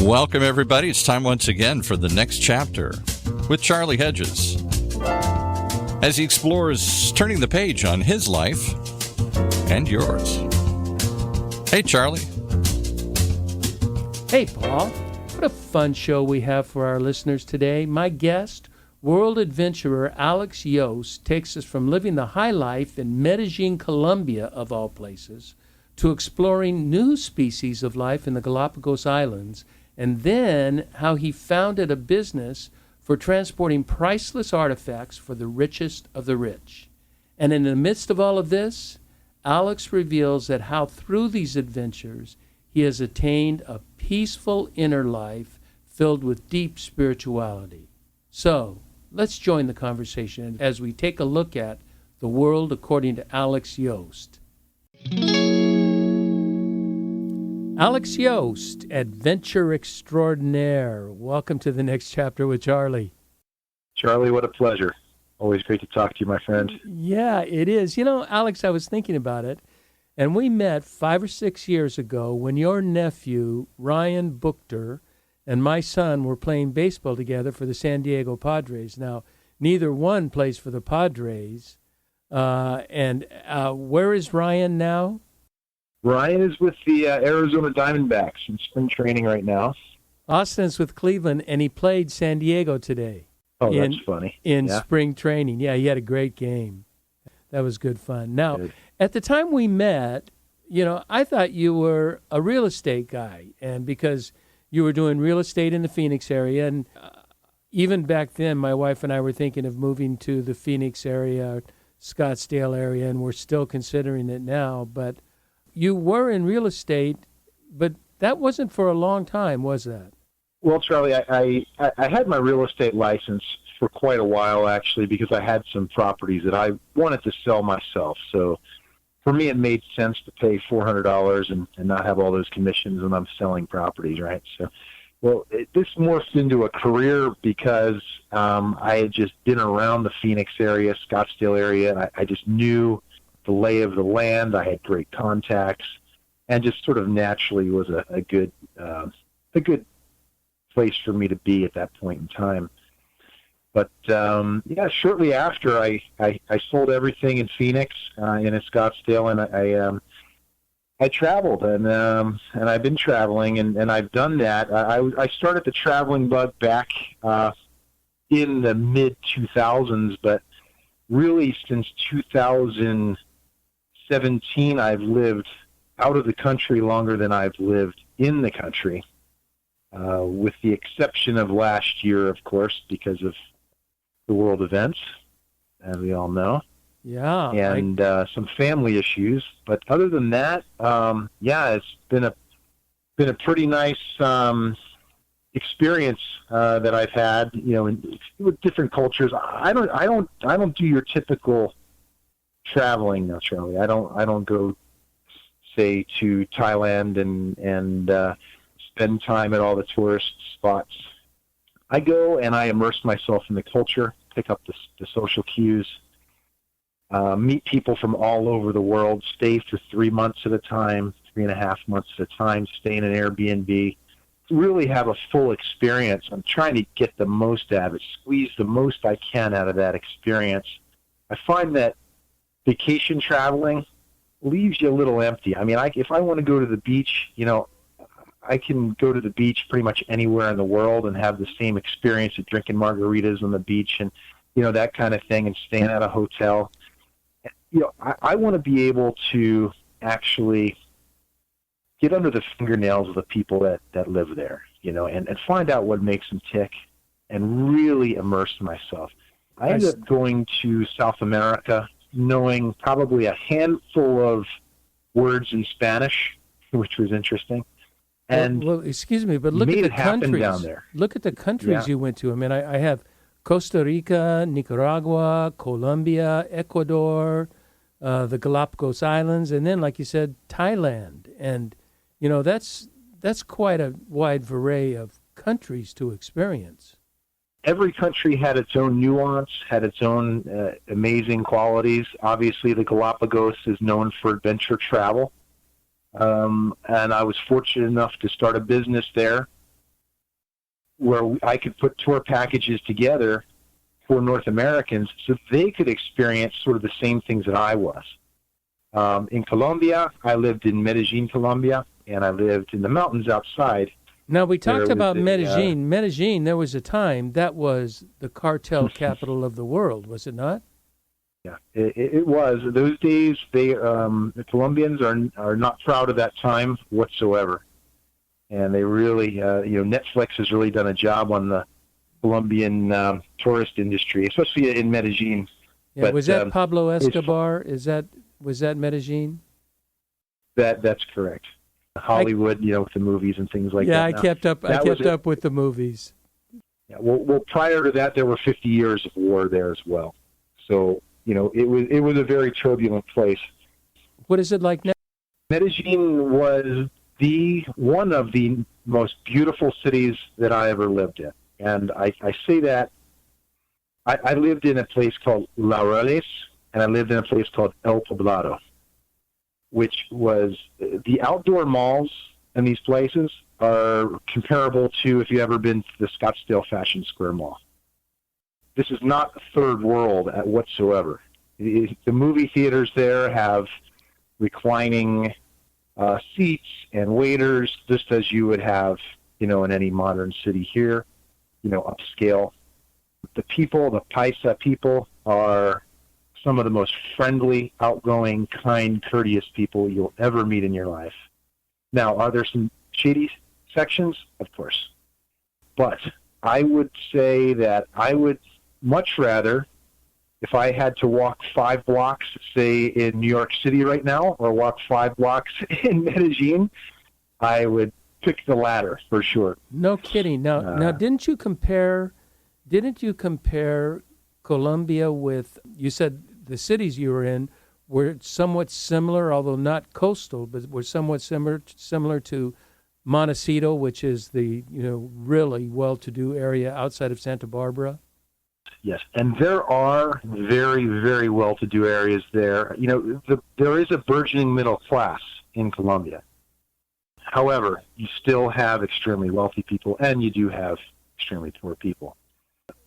Welcome, everybody. It's time once again for the next chapter with Charlie Hedges as he explores turning the page on his life and yours. Hey, Charlie. Hey, Paul. What a fun show we have for our listeners today. My guest, world adventurer Alex Yost, takes us from living the high life in Medellín, Colombia, of all places, to exploring new species of life in the Galapagos Islands, and then how he founded a business for transporting priceless artifacts for the richest of the rich. And in the midst of all of this, Alex reveals that how through these adventures he has attained a peaceful inner life filled with deep spirituality. So, let's join the conversation as we take a look at the world according to Alex Yost. Alex Yost, adventure extraordinaire. Welcome to the next chapter with Charlie. Charlie, what a pleasure. Always great to talk to you, my friend. Yeah, it is. You know, Alex, I was thinking about it, and we met 5 or 6 years ago when your nephew, Ryan Buchter, and my son were playing baseball together for the San Diego Padres. Now, neither one plays for the Padres. Where is Ryan now? Ryan is with the Arizona Diamondbacks in spring training right now. Austin's with Cleveland, and he played San Diego today. Oh, that's funny. In spring training. Yeah, he had a great game. That was good fun. Now, at the time we met, you know, I thought you were a real estate guy, and because you were doing real estate in the Phoenix area, and even back then, my wife and I were thinking of moving to the Phoenix area, Scottsdale area, and we're still considering it now, but you were in real estate, but that wasn't for a long time, was that? Well, Charlie, I had my real estate license for quite a while, actually, because I had some properties that I wanted to sell myself. So for me, it made sense to pay $400 and not have all those commissions when I'm selling properties, right? So, well, this morphed into a career because I had just been around the Phoenix area, Scottsdale area, and I just knew the lay of the land. I had great contacts, and just sort of naturally was a good place for me to be at that point in time. But shortly after I sold everything in Phoenix and in Scottsdale, and I traveled, and I've been traveling, and I've done that. I started the traveling bug back in the mid 2000s, but really since 2017, I've lived out of the country longer than I've lived in the country, with the exception of last year, of course, because of the world events, as we all know. Yeah. And some family issues. But other than that, it's been a pretty nice experience that I've had, you know, with different cultures. I don't do your typical traveling now, Charlie. I don't go, say, to Thailand and spend time at all the tourist spots. I go and I immerse myself in the culture, pick up the social cues, meet people from all over the world, stay for 3 months at a time, 3.5 months at a time, stay in an Airbnb, really have a full experience. I'm trying to get the most out of it, squeeze the most I can out of that experience. I find that vacation traveling leaves you a little empty. I mean, if I want to go to the beach, you know, I can go to the beach pretty much anywhere in the world and have the same experience of drinking margaritas on the beach and, you know, that kind of thing, and staying at a hotel. You know, I want to be able to actually get under the fingernails of the people that live there, you know, and find out what makes them tick and really immerse myself. I ended up going to South America knowing probably a handful of words in Spanish, which was interesting. And well, excuse me, but look at the countries down there. Look at the countries you went to. I mean, I have Costa Rica, Nicaragua, Colombia, Ecuador, the Galapagos Islands, and then, like you said, Thailand. And, you know, that's quite a wide array of countries to experience. Every country had its own nuance, had its own amazing qualities. Obviously, the Galapagos is known for adventure travel. And I was fortunate enough to start a business there where I could put tour packages together for North Americans so they could experience sort of the same things that I was. In Colombia, I lived in Medellín, Colombia, and I lived in the mountains outside. Now, we talked about Medellín. Medellín, there was a time that was the cartel capital of the world, was it not? Yeah, it was. Those days, the Colombians are not proud of that time whatsoever. And they really, Netflix has really done a job on the Colombian tourist industry, especially in Medellín. Yeah, but, was that Pablo Escobar? Was that Medellín? That's correct. Hollywood, with the movies and things like that. Yeah, I kept up with the movies. Yeah, well, prior to that, there were 50 years of war there as well. So, it was a very turbulent place. What is it like now? Medellín was one of the most beautiful cities that I ever lived in. And I say that I lived in a place called Laureles, and I lived in a place called El Poblado, which was the outdoor malls in these places are comparable to if you've ever been to the Scottsdale Fashion Square Mall. This is not third world whatsoever. The movie theaters there have reclining seats and waiters, just as you would have, in any modern city here, upscale. The people, the Paisa people, are some of the most friendly, outgoing, kind, courteous people you'll ever meet in your life. Now, are there some shady sections? Of course. But I would say that I would much rather, if I had to walk 5 blocks, say, in New York City right now, or walk 5 blocks in Medellín, I would pick the latter for sure. No kidding. Now, didn't you compare Colombia with, you said the cities you were in were somewhat similar, although not coastal, but were somewhat similar to Montecito, which is the really well-to-do area outside of Santa Barbara? Yes, and there are very, very well-to-do areas there. There is a burgeoning middle class in Colombia. However, you still have extremely wealthy people, and you do have extremely poor people.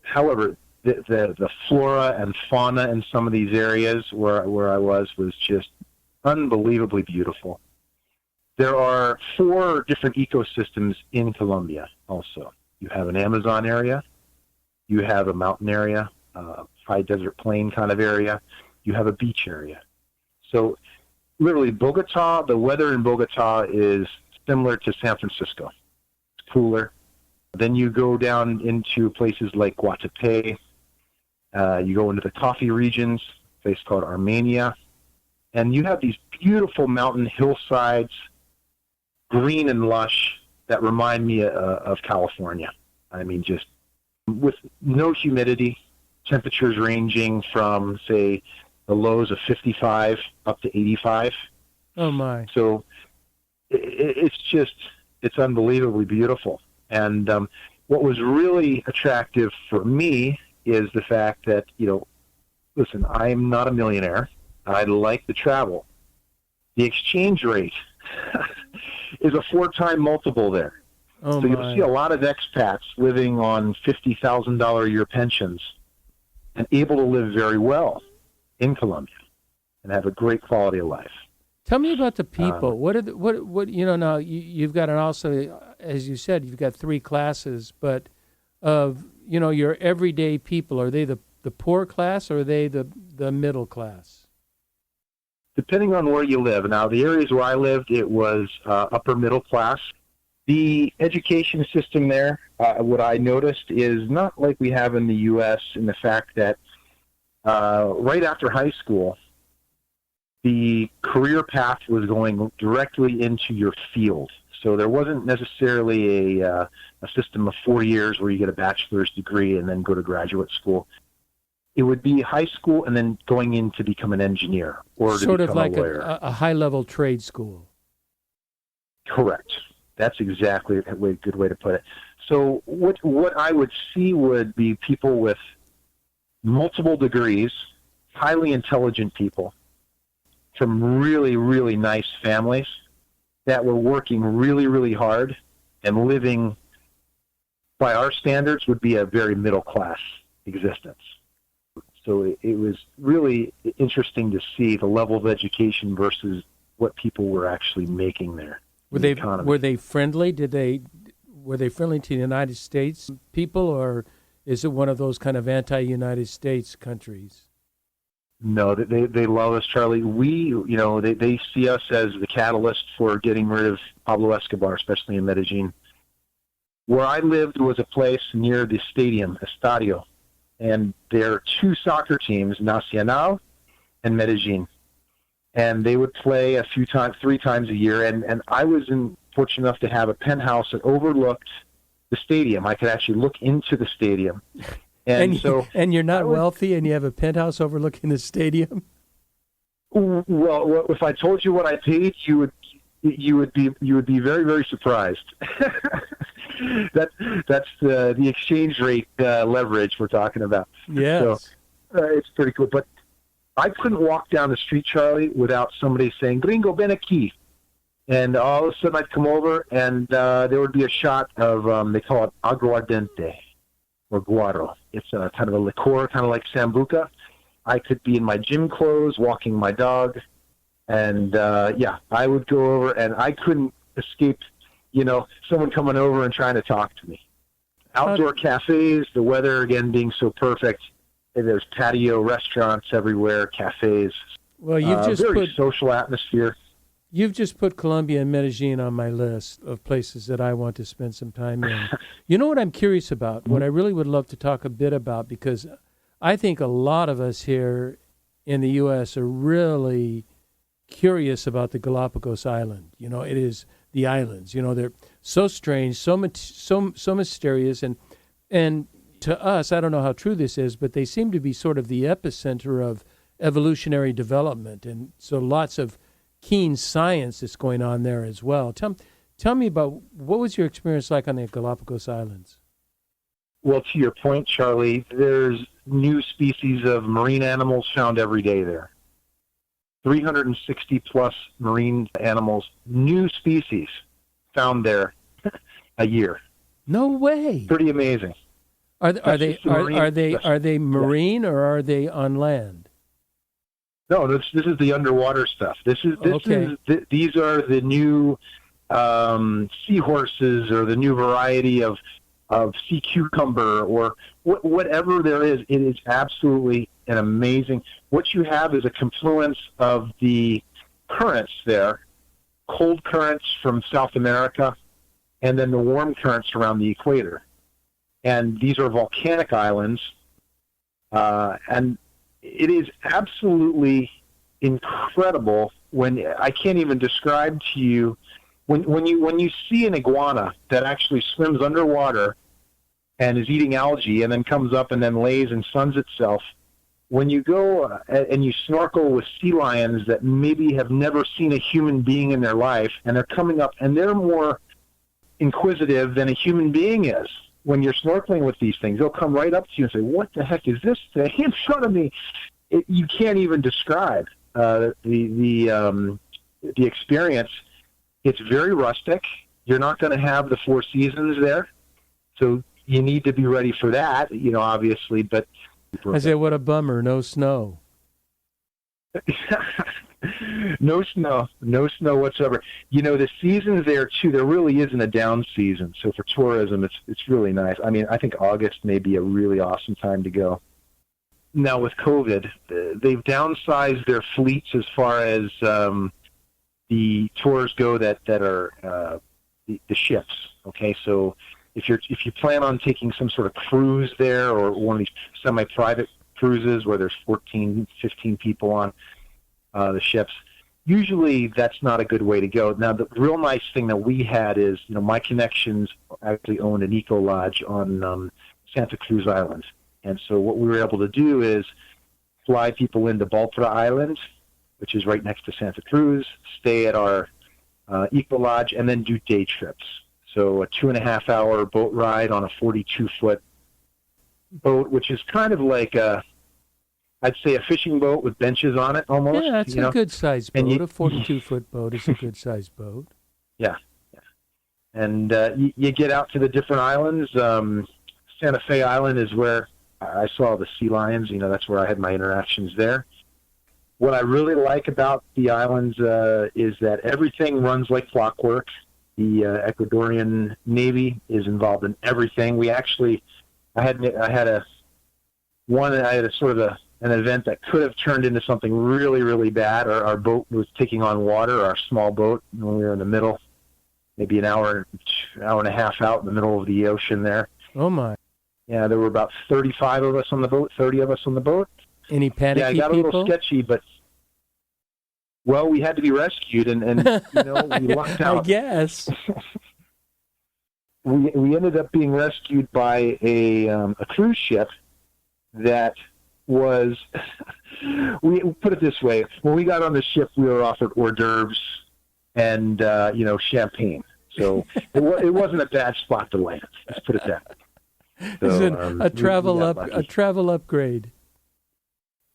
However, the flora and fauna in some of these areas where I was just unbelievably beautiful. There are 4 different ecosystems in Colombia also. You have an Amazon area, you have a mountain area, high desert plain kind of area, you have a beach area. So literally Bogota, the weather in Bogota is similar to San Francisco. It's cooler. Then you go down into places like Guatapé. You go into the coffee regions, a place called Armenia. And you have these beautiful mountain hillsides, green and lush, that remind me of California. I mean, just with no humidity, temperatures ranging from, say, the lows of 55 up to 85. Oh, my. So it's unbelievably beautiful. And what was really attractive for me is the fact that, listen, I'm not a millionaire. I like to travel. The exchange rate is a 4-time multiple there. Oh, so you'll see a lot of expats living on $50,000 a year pensions and able to live very well in Colombia and have a great quality of life. Tell me about the people. Now you've got also, as you said, you've got 3 classes, but of, your everyday people, are they the poor class or are they the middle class? Depending on where you live. Now, the areas where I lived, it was upper middle class. The education system there, what I noticed is not like we have in the U.S. in the fact that right after high school, the career path was going directly into your field. So there wasn't necessarily a system of 4 years where you get a bachelor's degree and then go to graduate school. It would be high school and then going in to become an engineer or to become a lawyer. Sort of like a high-level trade school. Correct. That's exactly a good way to put it. So what I would see would be people with multiple degrees, highly intelligent people from really, really nice families that were working really, really hard and living by our standards, would be a very middle-class existence. So it was really interesting to see the level of education versus what people were actually making there. Were they friendly? Were they friendly to the United States people, or is it one of those kind of anti-United States countries? No, they love us, Charlie. They see us as the catalyst for getting rid of Pablo Escobar, especially in Medellín. Where I lived was a place near the stadium, Estadio, and there are two soccer teams, Nacional and Medellín, and they would play three times a year. And I was fortunate enough to have a penthouse that overlooked the stadium. I could actually look into the stadium. And you're not wealthy, and you have a penthouse overlooking the stadium? Well, if I told you what I paid, you would be very, very surprised. That's the exchange rate leverage we're talking about. Yes. So it's pretty cool. But I couldn't walk down the street, Charlie, without somebody saying, "Gringo, ven aquí." And all of a sudden I'd come over, and there would be a shot of, they call it aguardiente, or guaro. It's kind of a liqueur, kind of like Sambuca. I could be in my gym clothes, walking my dog, and I would go over, and I couldn't escape, someone coming over and trying to talk to me. Outdoor cafes, the weather again being so perfect. And there's patio restaurants everywhere, cafes. Well, you've just very social atmosphere. You've just put Colombia and Medellín on my list of places that I want to spend some time in. You know what I'm curious about? What I really would love to talk a bit about, because I think a lot of us here in the U.S. are really curious about the Galapagos Island. It is the islands. They're so strange, so mysterious, and to us, I don't know how true this is, but they seem to be sort of the epicenter of evolutionary development, and so lots of keen science that's going on there as well. Tell me about, what was your experience like on the Galapagos Islands? Well, to your point, Charlie, there's new species of marine animals found every day there. 360 plus marine animals, new species found there a year. No way. Pretty amazing. Are they marine, or are they on land? No, this is the underwater stuff. These are the new seahorses, or the new variety of sea cucumber, or whatever there is. It is absolutely an amazing. What you have is a confluence of the currents there, cold currents from South America, and then the warm currents around the equator. And these are volcanic islands, and it is absolutely incredible. When I can't even describe to you, when you see an iguana that actually swims underwater and is eating algae, and then comes up and then lays and suns itself. When you go and you snorkel with sea lions that maybe have never seen a human being in their life, and they're coming up, and they're more inquisitive than a human being is. When you're snorkeling with these things, they'll come right up to you and say, "What the heck is this thing in front of me?" You can't even describe the experience. It's very rustic. You're not going to have the four seasons there, so you need to be ready for that, obviously. But I say, what a bummer, no snow. No snow whatsoever. The seasons there too, there really isn't a down season. So for tourism, it's really nice. I mean, I think August may be a really awesome time to go. Now with COVID, they've downsized their fleets as far as the tours go that are the ships. Okay, so if you plan on taking some sort of cruise there, or one of these semi-private cruises where there's 14, 15 people on the ships, usually that's not a good way to go. Now, the real nice thing that we had is, my connections actually owned an eco lodge on Santa Cruz Island. And so what we were able to do is fly people into Baltra Island, which is right next to Santa Cruz, stay at our eco lodge, and then do day trips. So a 2.5-hour boat ride on a 42-foot boat, which is kind of like I'd say a fishing boat with benches on it almost. Yeah, that's a good-sized boat. A 42-foot boat is a good-sized boat. Yeah. And you get out to the different islands. Santa Fe Island is where I saw the sea lions. That's where I had my interactions there. What I really like about the islands is that everything runs like clockwork. The Ecuadorian Navy is involved in everything. I had a sort of an event that could have turned into something really, really bad. Our boat was taking on water, our small boat, when we were in the middle, maybe an hour and a half out in the middle of the ocean there. Oh, my. Yeah, there were about 35 of us on the boat, 30 of us on the boat. Any panicky people? Yeah, it got a little sketchy, but, well, we had to be rescued, and we lucked out. I guess. We ended up being rescued by a cruise ship that was, we put it this way, when we got on the ship, we were offered hors d'oeuvres and, champagne. So it wasn't a bad spot to land. Let's put it that way. So, a travel upgrade.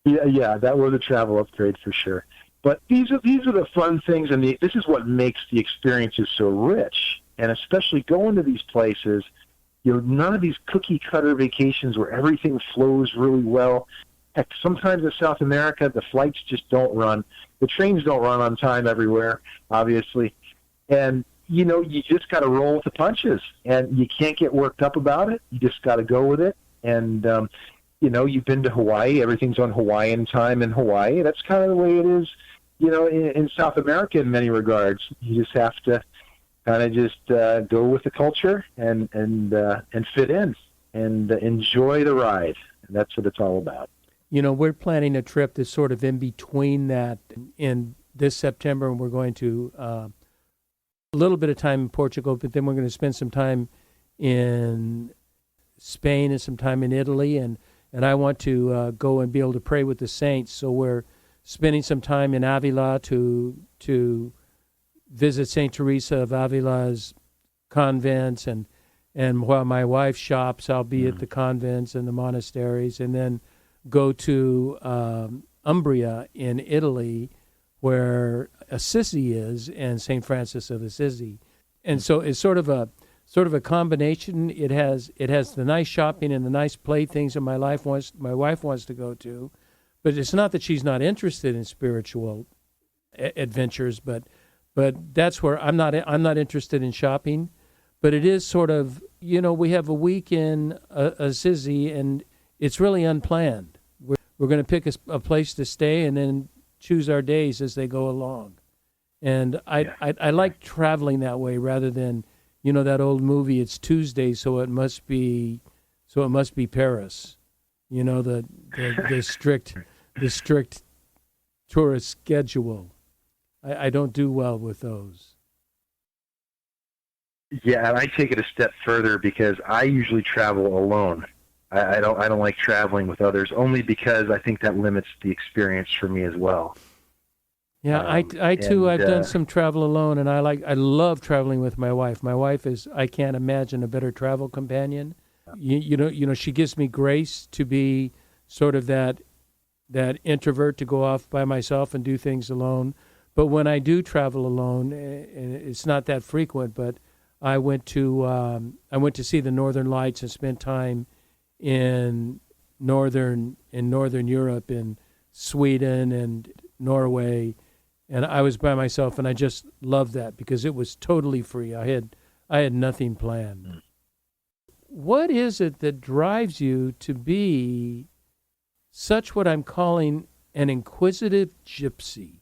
Yeah, that was a travel upgrade for sure. But these are the fun things, and this is what makes the experiences so rich. And especially going to these places, none of these cookie cutter vacations where everything flows really well. Heck, sometimes in South America, the flights just don't run. The trains don't run on time everywhere, obviously. And you just got to roll with the punches, and you can't get worked up about it. You just got to go with it. And, you've been to Hawaii. Everything's on Hawaiian time in Hawaii. That's kind of the way it is, in South America in many regards. You just have to kind of just go with the culture and fit in and enjoy the ride. And that's what it's all about. We're planning a trip that's sort of in between that in this September, and we're going to a little bit of time in Portugal, but then we're going to spend some time in Spain and some time in Italy, and I want to go and be able to pray with the saints. So we're spending some time in Avila to visit St. Teresa of Avila's convents, and while my wife shops, I'll be at the convents and the monasteries, and then go to Umbria in Italy, where Assisi is, and St. Francis of Assisi. And so it's sort of a combination. It has the nice shopping and the nice playthings that my wife wants to go to, but it's not that she's not interested in spiritual adventures, but that's where I'm not interested in shopping. But it is sort of, we have a week in Assisi, and it's really unplanned. We're going to pick a place to stay and then choose our days as they go along. And I like traveling that way rather than, that old movie, It's Tuesday, so it must be Paris. The strict tourist schedule. I don't do well with those. Yeah, and I take it a step further because I usually travel alone. I don't like traveling with others, only because I think that limits the experience for me as well. Yeah, I too. I've done some travel alone, and I love traveling with my wife. My wife is, I can't imagine a better travel companion. She gives me grace to be sort of that introvert, to go off by myself and do things alone. But when I do travel alone, and it's not that frequent, but I went to see the Northern Lights and spent time in northern Europe, in Sweden and Norway, and I was by myself, and I just loved that because it was totally free. I had nothing planned. What is it that drives you to be such what I'm calling an inquisitive gypsy?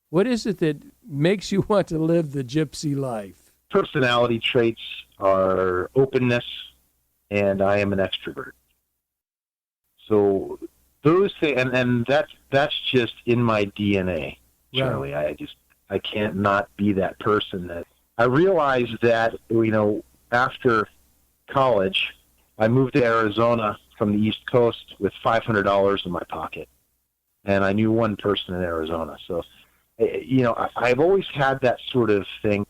What is it that makes you want to live the gypsy life? Personality traits are openness, and I am an extrovert. So those things, and that's just in my DNA, Charlie. Right. I can't not be that person. That I realized that, after college, I moved to Arizona from the East Coast with $500 in my pocket, and I knew one person in Arizona. So, I've always had that sort of thing.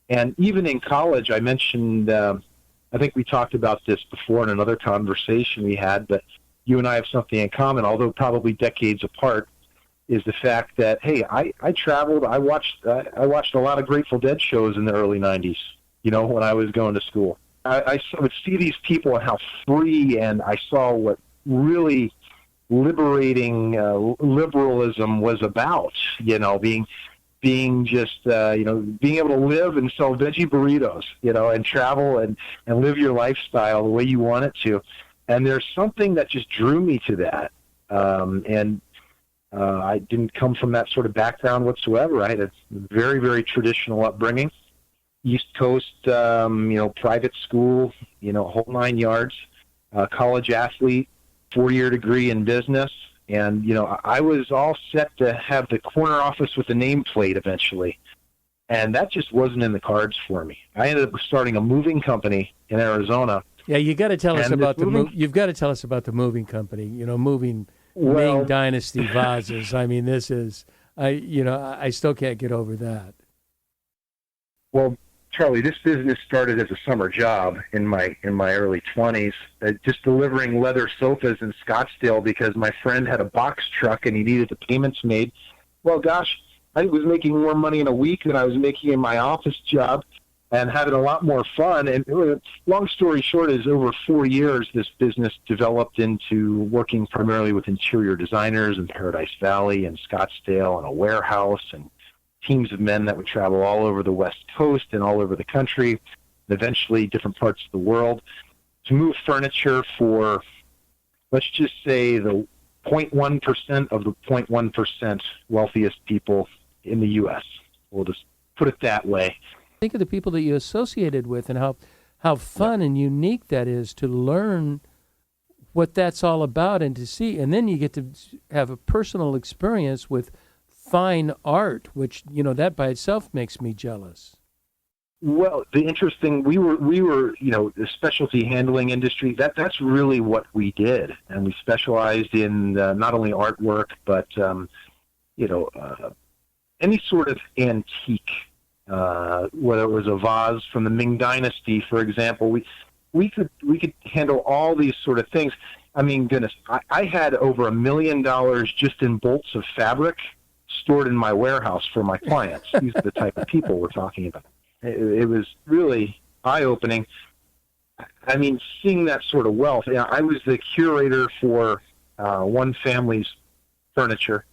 And even in college, I mentioned, I think we talked about this before in another conversation we had, but you and I have something in common, although probably decades apart, is the fact that, hey, I traveled, I watched a lot of Grateful Dead shows in the early 90s. when I was going to school. I would see these people and how free, and I saw what really liberating liberalism was about, being just, being able to live and sell veggie burritos, and travel and live your lifestyle the way you want it to. And there's something that just drew me to that. I didn't come from that sort of background whatsoever. I had a very, very traditional upbringing. East Coast, private school, whole 9 yards, college athlete, 4-year degree in business. And, I was all set to have the corner office with the nameplate eventually. And that just wasn't in the cards for me. I ended up starting a moving company in Arizona. Yeah, you got to tell us about you've got to tell us about the moving company, moving Ming Dynasty vases. I mean, this is, I still can't get over that. Well, Charlie, this business started as a summer job in my early 20s, just delivering leather sofas in Scottsdale because my friend had a box truck and he needed the payments made. Well, gosh, I was making more money in a week than I was making in my office job and having a lot more fun. And long story short is over 4 years, this business developed into working primarily with interior designers in Paradise Valley and Scottsdale and a warehouse and teams of men that would travel all over the West Coast and all over the country, and eventually different parts of the world, to move furniture for, let's just say, the 0.1% of the 0.1% wealthiest people in the U.S. We'll just put it that way. Think of the people that you associated with and how fun and unique that is to learn what that's all about and to see. And then you get to have a personal experience with fine art, which, that by itself makes me jealous. Well, the interesting, we were, the specialty handling industry, that's really what we did. And we specialized in not only artwork, but, any sort of antique, whether it was a vase from the Ming Dynasty, for example, we could handle all these sort of things. I mean, goodness, I had over $1 million just in bolts of fabric stored in my warehouse for my clients. These are the type of people we're talking about. It was really eye-opening. I mean, seeing that sort of wealth. I was the curator for one family's furniture,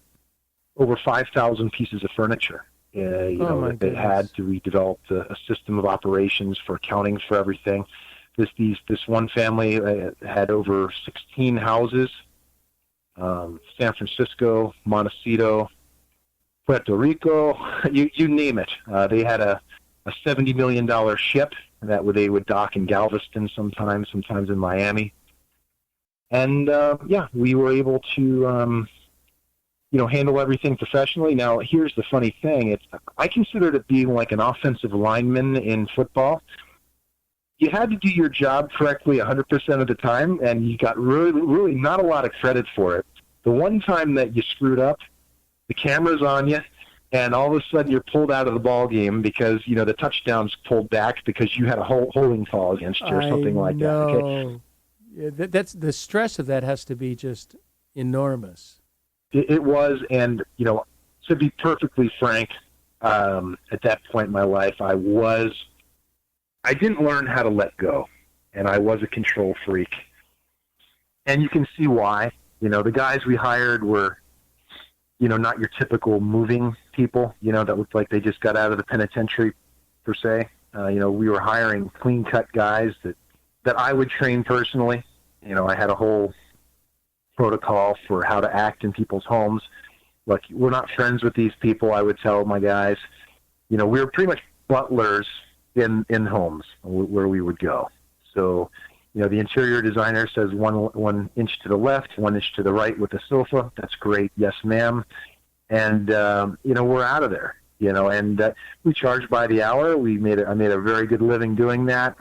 over 5,000 pieces of furniture. That they had to. We developed a system of operations for accounting for everything. This one family had over 16 houses, San Francisco, Montecito, Puerto Rico, you name it. They had a $70 million ship that they would dock in Galveston sometimes in Miami. And, we were able to, handle everything professionally. Now, here's the funny thing. I considered it being like an offensive lineman in football. You had to do your job correctly 100% of the time, and you got really, really not a lot of credit for it. The one time that you screwed up, the camera's on you, and all of a sudden you're pulled out of the ball game because, the touchdown's pulled back because you had a holding call against you or something like that. Okay? Yeah, that's the stress of that has to be just enormous. It was, and, to be perfectly frank, at that point in my life, I didn't learn how to let go, and I was a control freak. And you can see why. The guys we hired were, not your typical moving people, that looked like they just got out of the penitentiary, per se. We were hiring clean-cut guys that I would train personally. I had a whole protocol for how to act in people's homes. Look, we're not friends with these people, I would tell my guys. We were pretty much butlers in homes where we would go. So, the interior designer says 1 inch to the left, 1 inch to the right with the sofa. That's great. Yes, ma'am. And, we're out of there, and we charged by the hour. I made a very good living doing that.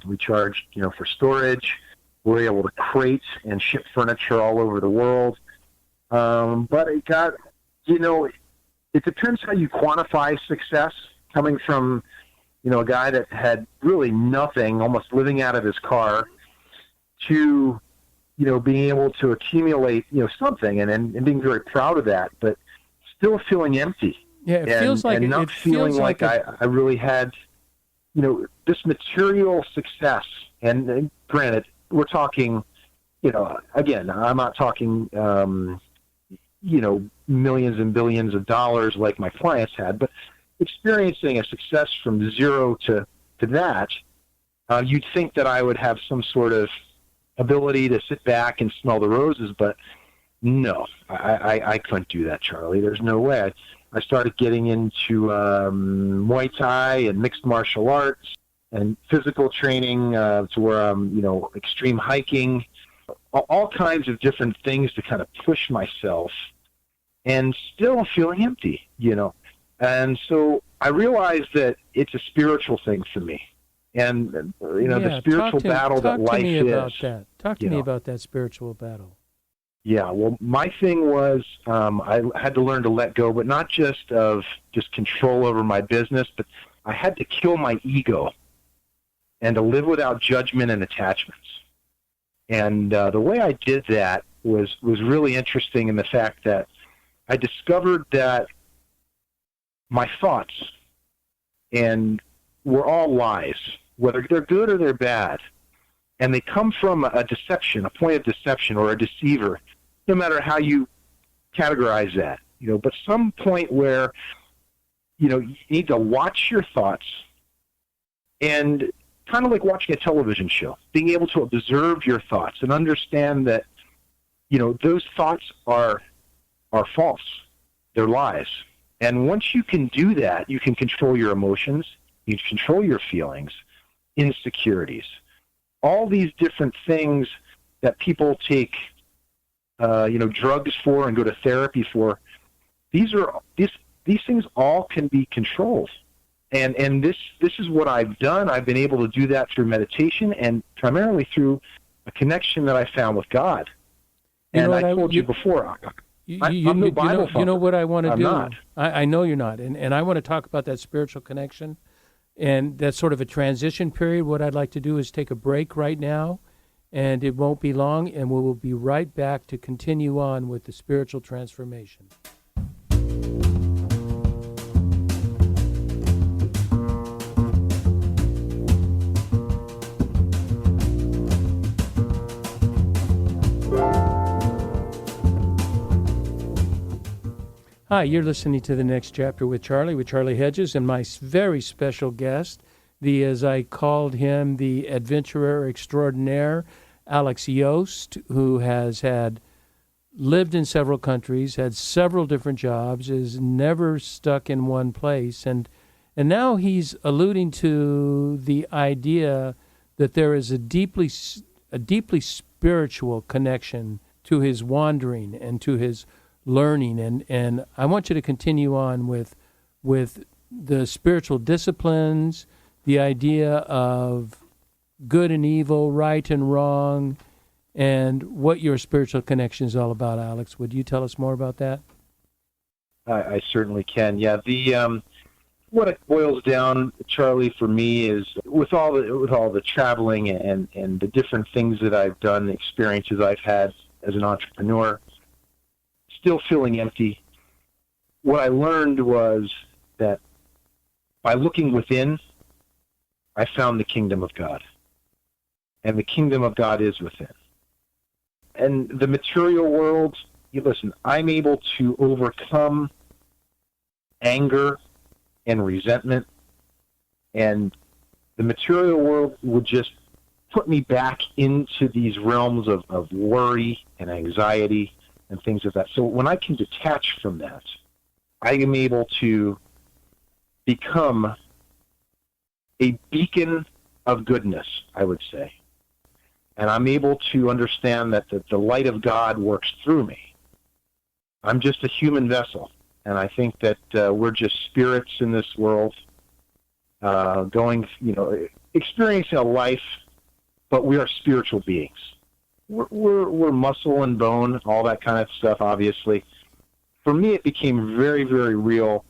We charged, for storage. We were able to crate and ship furniture all over the world. But it got, it depends how you quantify success coming from, a guy that had really nothing, almost living out of his car, to, being able to accumulate, something and being very proud of that, but still feeling empty. Yeah, it feels like and not feeling like I really had this material success, and granted, we're talking, again, I'm not talking, millions and billions of dollars like my clients had, but experiencing a success from zero to that, you'd think that I would have some sort of ability to sit back and smell the roses, but no, I couldn't do that, Charlie. There's no way. I started getting into Muay Thai and mixed martial arts and physical training to where I'm, extreme hiking, all kinds of different things to kind of push myself, and still feeling empty, And so I realized that it's a spiritual thing for me. And, the spiritual battle that life is. Talk to me about that spiritual battle. Yeah, well, my thing was I had to learn to let go, but not just of control over my business, but I had to kill my ego and to live without judgment and attachments. And the way I did that was really interesting in the fact that I discovered that my thoughts were all lies, whether they're good or they're bad. And they come from a deception, a point of deception or a deceiver, no matter how you categorize that. But some point where, you need to watch your thoughts and kind of like watching a television show, being able to observe your thoughts and understand that, those thoughts are false. They're lies. And once you can do that, you can control your emotions, you can control your feelings, insecurities, all these different things that people take, drugs for and go to therapy for. These things all can be controlled. And this is what I've done. I've been able to do that through meditation and primarily through a connection that I found with God. And I told you before, I'm no Bible thumper. You know what I want to do? Not. I know you're not. And I want to talk about that spiritual connection. And that's sort of a transition period. What I'd like to do is take a break right now, and it won't be long, and we will be right back to continue on with the spiritual transformation. Hi, you're listening to The Next Chapter with Charlie Hedges, and my very special guest, as I called him, the adventurer extraordinaire, Alex Yost, who has lived in several countries, had several different jobs, is never stuck in one place, and now he's alluding to the idea that there is a deeply spiritual connection to his wandering and to his learning, and I want you to continue on with the spiritual disciplines, the idea of good and evil, right and wrong, and what your spiritual connection is all about. Alex, would you tell us more about that? I certainly can. Yeah, what it boils down, Charlie, for me is with all the traveling and the different things that I've done, experiences I've had as an entrepreneur, still feeling empty. What I learned was that by looking within, I found the kingdom of God. And the kingdom of God is within. And the material world, I'm able to overcome anger and resentment, and the material world would just put me back into these realms of worry and anxiety and things of that. So when I can detach from that, I am able to become a beacon of goodness, I would say. And I'm able to understand that the light of God works through me. I'm just a human vessel. And I think that we're just spirits in this world, experiencing a life, but we are spiritual beings. We're muscle and bone, all that kind of stuff, obviously. For me, it became very, very real.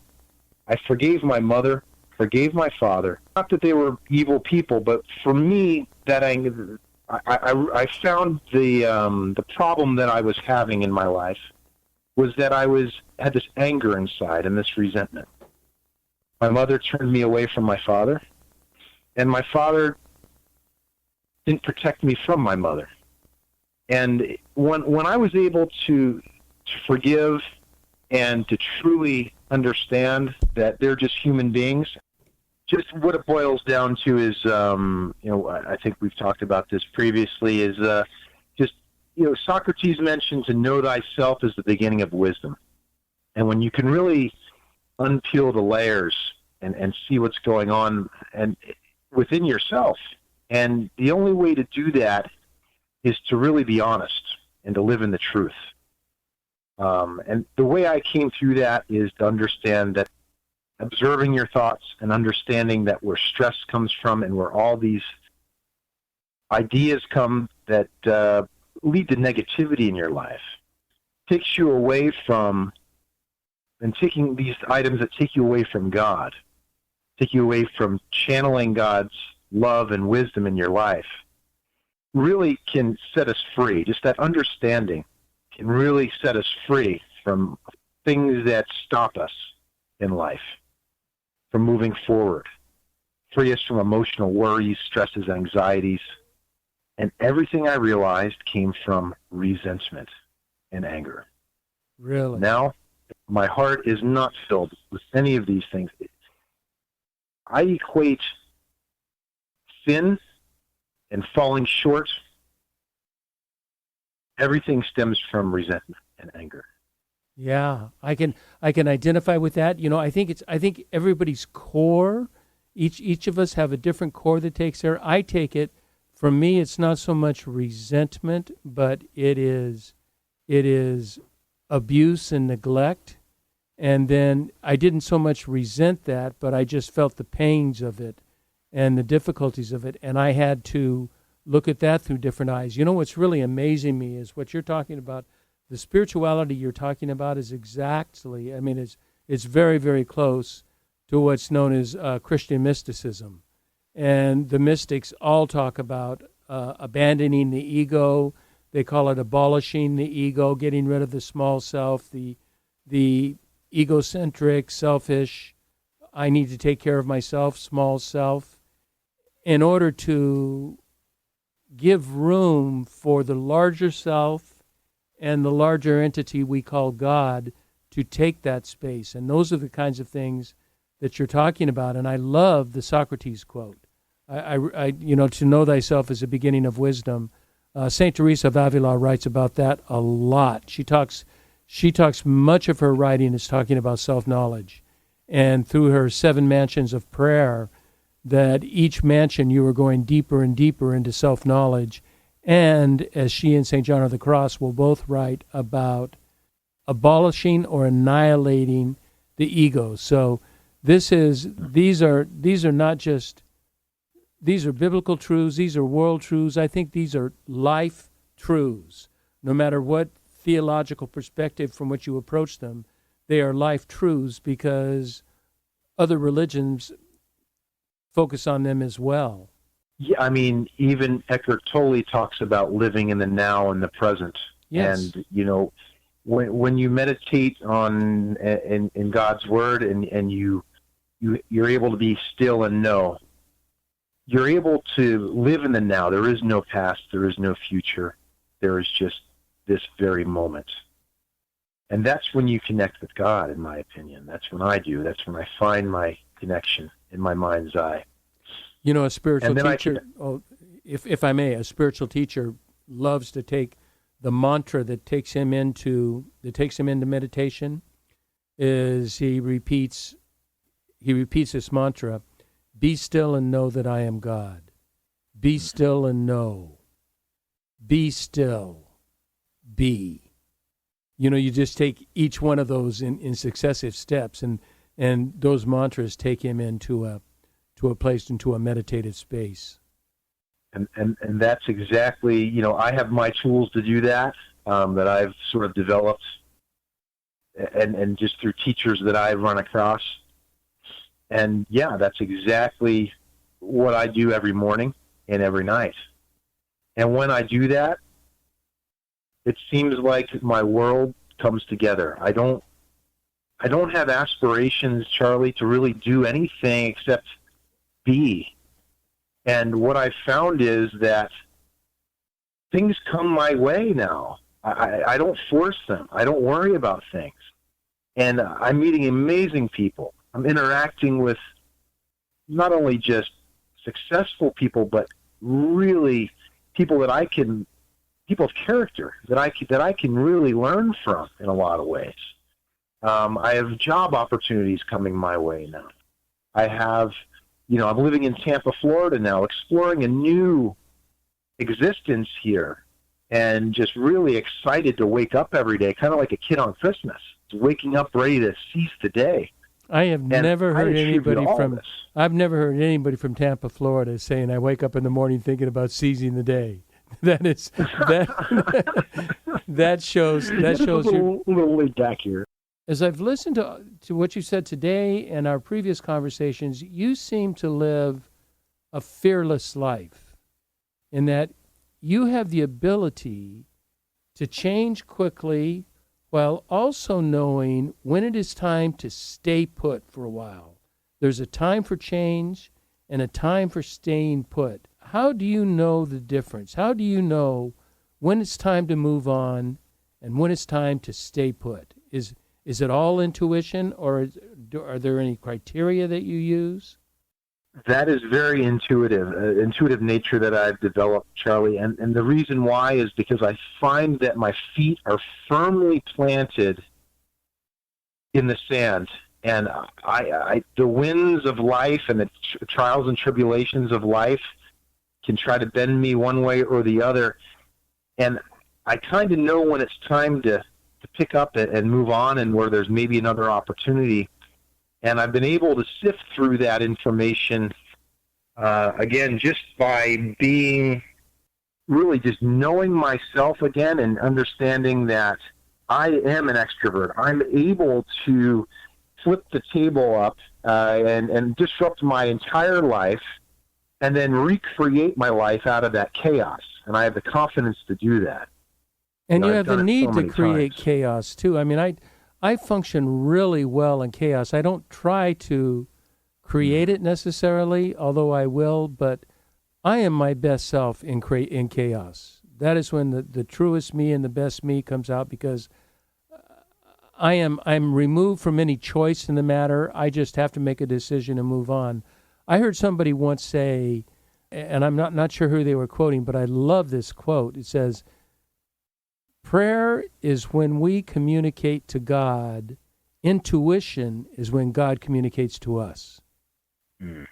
I forgave my mother, forgave my father. Not that they were evil people, but for me, that I found the problem that I was having in my life was that I had this anger inside and this resentment. My mother turned me away from my father, And my father didn't protect me from my mother. And when I was able to forgive and to truly understand that they're just human beings, just what it boils down to is, I think we've talked about this previously, is Socrates mentioned to know thyself is the beginning of wisdom. And when you can really unpeel the layers and see what's going on and within yourself, and the only way to do that is to really be honest and to live in the truth. And the way I came through that is to understand that observing your thoughts and understanding that where stress comes from and where all these ideas come that lead to negativity in your life takes you away from, and taking these items that take you away from God, take you away from channeling God's love and wisdom in your life, really can set us free. Just that understanding can really set us free from things that stop us in life, from moving forward, free us from emotional worries, stresses, anxieties. And everything I realized came from resentment and anger. Really? Now, my heart is not filled with any of these things. I equate sin and falling short. Everything stems from resentment and anger. Yeah, I can identify with that. I think everybody's core, each of us have a different core that takes there. I take it, for me, it's not so much resentment, but it is abuse and neglect. And then I didn't so much resent that, but I just felt the pains of it and the difficulties of it. And I had to look at that through different eyes. What's really amazing me is what you're talking about. The spirituality you're talking about is exactly, it's very, very close to what's known as Christian mysticism. And the mystics all talk about abandoning the ego. They call it abolishing the ego, getting rid of the small self, the egocentric, selfish, I need to take care of myself, small self, in order to give room for the larger self and the larger entity we call God to take that space. And those are the kinds of things that you're talking about. And I love the Socrates quote. To know thyself is the beginning of wisdom. Saint Teresa of Avila writes about that a lot. She talks much of her writing is talking about self-knowledge. And through her 7 mansions of prayer, that each mansion you are going deeper and deeper into self-knowledge. And as she and St. John of the Cross will both write about abolishing or annihilating the ego. So these are biblical truths, these are world truths. I think these are life truths. No matter what theological perspective from which you approach them, they are life truths because other religions focus on them as well. Yeah, even Eckhart Tolle talks about living in the now and the present. Yes. And, when you meditate on in God's Word and you're able to be still and know, you're able to live in the now. There is no past. There is no future. There is just this very moment. And that's when you connect with God, in my opinion. That's when I do. That's when I find my connection in my mind's eye. A spiritual teacher, if I may, a spiritual teacher loves to take the mantra that takes him into meditation. Is he repeats this mantra: be still and know that I am God. Be still and know. Be still. Be. You just take each one of those in successive steps, and those mantras take him into a place, into a meditative space. And that's exactly, I have my tools to do that, that I've sort of developed, and just through teachers that I've run across. And yeah, that's exactly what I do every morning and every night. And when I do that, it seems like my world comes together. I don't have aspirations, Charlie, to really do anything except be And what I've found is that things come my way now. I don't force them. I don't worry about things. And I'm meeting amazing people. I'm interacting with not only just successful people, but really people people of character that I can really learn from in a lot of ways. I have job opportunities coming my way now. I have, I'm living in Tampa, Florida now, exploring a new existence here, and just really excited to wake up every day, kind of like a kid on Christmas, waking up ready to seize the day. I've never heard anybody from Tampa, Florida saying, I wake up in the morning thinking about seizing the day. That shows a little laid back here. As I've listened to what you said today and our previous conversations, you seem to live a fearless life in that you have the ability to change quickly while also knowing when it is time to stay put for a while. There's a time for change and a time for staying put. How do you know the difference? How do you know when it's time to move on and when it's time to stay put? Is it all intuition, or are there any criteria that you use? That is very intuitive nature that I've developed, Charlie. And the reason why is because I find that my feet are firmly planted in the sand. And the winds of life and the trials and tribulations of life can try to bend me one way or the other. And I kind of know when it's time to pick up and move on, and where there's maybe another opportunity. And I've been able to sift through that information, again, just by being really just knowing myself again and understanding that I am an extrovert. I'm able to flip the table up and disrupt my entire life and then recreate my life out of that chaos. And I have the confidence to do that. And you have the need to create chaos, too. I mean, I function really well in chaos. I don't try to create it necessarily, although I will, but I am my best self in chaos. That is when the truest me and the best me comes out, because I'm removed from any choice in the matter. I just have to make a decision and move on. I heard somebody once say, and I'm not sure who they were quoting, but I love this quote. It says, prayer is when we communicate to God. Intuition is when God communicates to us. Yeah.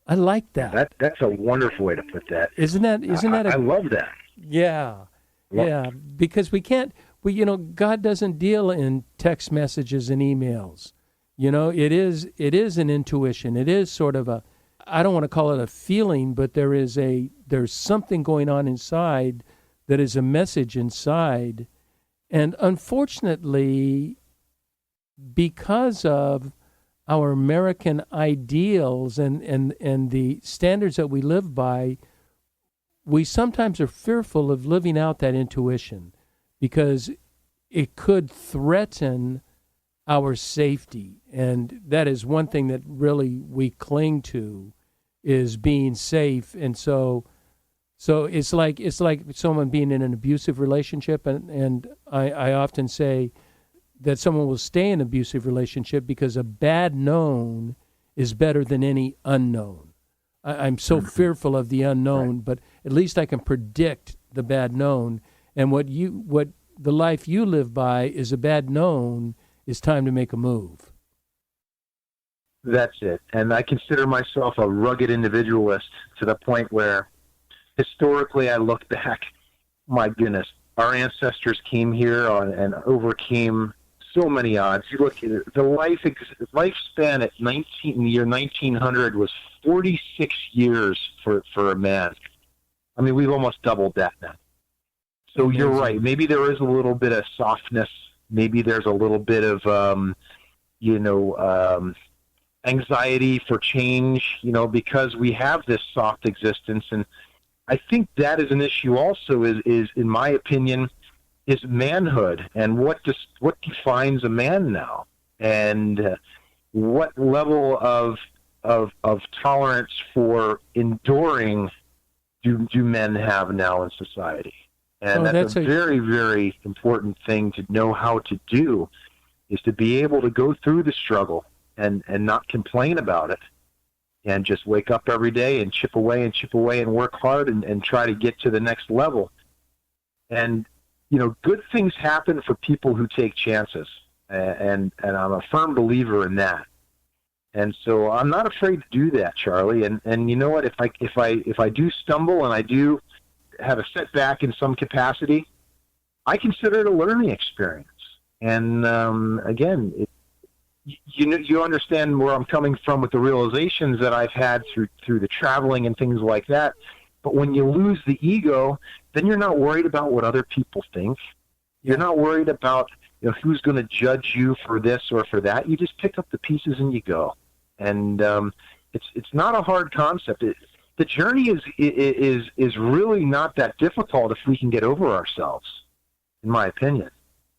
I like that. That's a wonderful way to put that. Isn't that I love that. Yeah. Yeah. Because God doesn't deal in text messages and emails. It is an intuition. It is sort of I don't want to call it a feeling, but there's something going on inside that is a message inside. And unfortunately, because of our American ideals and the standards that we live by, we sometimes are fearful of living out that intuition because it could threaten our safety. And that is one thing that really we cling to, is being safe. And so it's like someone being in an abusive relationship, and I often say that someone will stay in an abusive relationship because a bad known is better than any unknown. I'm so fearful of the unknown, but at least I can predict the bad known. And what the life you live by is a bad known. It's time to make a move. That's it. And I consider myself a rugged individualist to the point where historically I look back, my goodness, our ancestors came here and overcame so many odds. You look at it, the lifespan at the year 1900 was 46 years for a man. I mean, we've almost doubled that now. So you're right. Maybe there is a little bit of softness. Maybe there's a little bit of, anxiety for change, because we have this soft existence. And I think that is an issue also is in my opinion, is manhood and what defines a man now, and what level of of tolerance for enduring do men have now in society? And that's a very, very important thing to know how to do, is to be able to go through the struggle and not complain about it, and just wake up every day and chip away and work hard and try to get to the next level. And, good things happen for people who take chances. And I'm a firm believer in that. And so I'm not afraid to do that, Charlie. And you know what? If I do stumble and I do have a setback in some capacity, I consider it a learning experience. And again, you understand where I'm coming from with the realizations that I've had through the traveling and things like that. But when you lose the ego, then you're not worried about what other people think. You're not worried about who's going to judge you for this or for that. You just pick up the pieces and you go. And it's not a hard concept. The journey is really not that difficult if we can get over ourselves, in my opinion.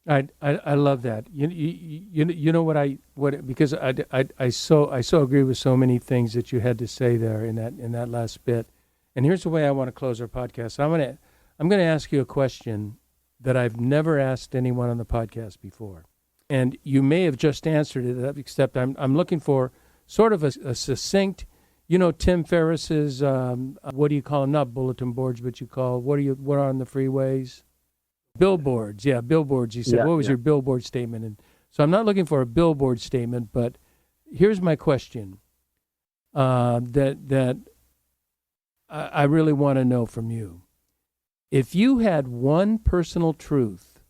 I love that. You know what because I so agree with so many things that you had to say there in that last bit. And here's the way I want to close our podcast. I'm going to ask you a question that I've never asked anyone on the podcast before. And you may have just answered it, except I'm looking for sort of a succinct, Tim Ferriss's, what do you call them? Not bulletin boards, but you call, what are on the freeways? Billboards. Yeah, billboards. He said, what was your billboard statement? And so I'm not looking for a billboard statement, but here's my question that I really want to know from you. If you had one personal truth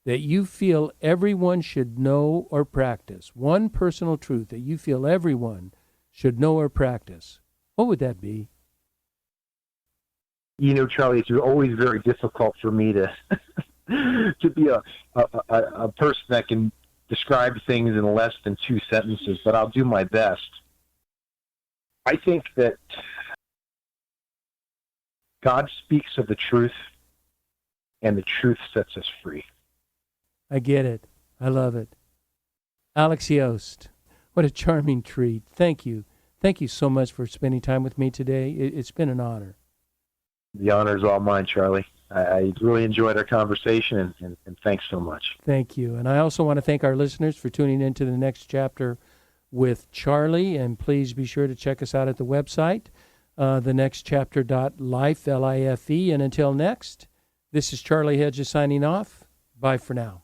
that you feel everyone should know or practice, one personal truth that you feel everyone should know or practice, what would that be? Charlie, it's always very difficult for me to to be a person that can describe things in less than 2 sentences, but I'll do my best. I think that God speaks of the truth, and the truth sets us free. I get it. I love it. Alex Yost, what a charming treat. Thank you. Thank you so much for spending time with me today. It's been an honor. The honor is all mine, Charlie. I really enjoyed our conversation, and thanks so much. Thank you. And I also want to thank our listeners for tuning in to the next chapter with Charlie, and please be sure to check us out at the website, thenextchapter.life, Life. And until next, this is Charlie Hedges signing off. Bye for now.